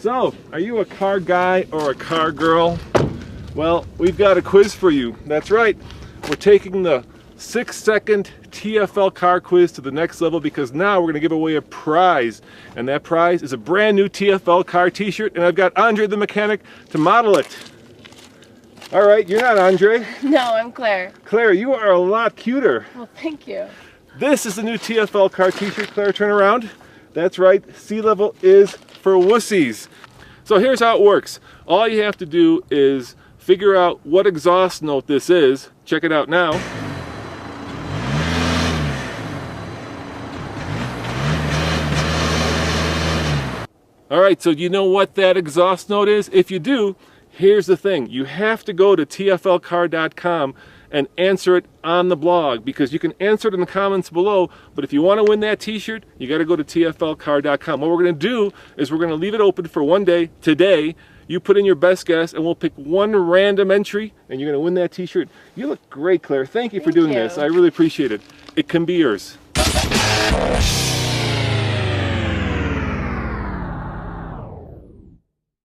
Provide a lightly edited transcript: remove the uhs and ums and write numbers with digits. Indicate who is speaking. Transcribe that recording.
Speaker 1: So, are you a car guy or a car girl? Well, we've got a quiz for you. That's right. We're taking the 6-second TFL car quiz to the next level because now we're going to give away a prize. And that prize is a brand new TFL car t-shirt, and I've got Andre the mechanic to model it. All right, you're not Andre.
Speaker 2: No, I'm Claire.
Speaker 1: Claire, you are a lot cuter.
Speaker 2: Well, thank you.
Speaker 1: This is the new TFL car t-shirt. Claire, turn around. That's right, C-Level is for wussies. So here's how it works. All you have to do is figure out what exhaust note this is. Check it out now. All right, so you know what that exhaust note is? If you do, here's the thing. You have to go to tflcar.com and answer it on the blog, because you can answer it in the comments below, but if you want to win that t-shirt, you got to go to tflcar.com. What we're going to do is we're going to leave it open for one day. Today, you put in your best guess, and we'll pick one random entry, and you're going to win that t-shirt. You look great, Claire. Thank you for doing this. I really appreciate it. It can be yours.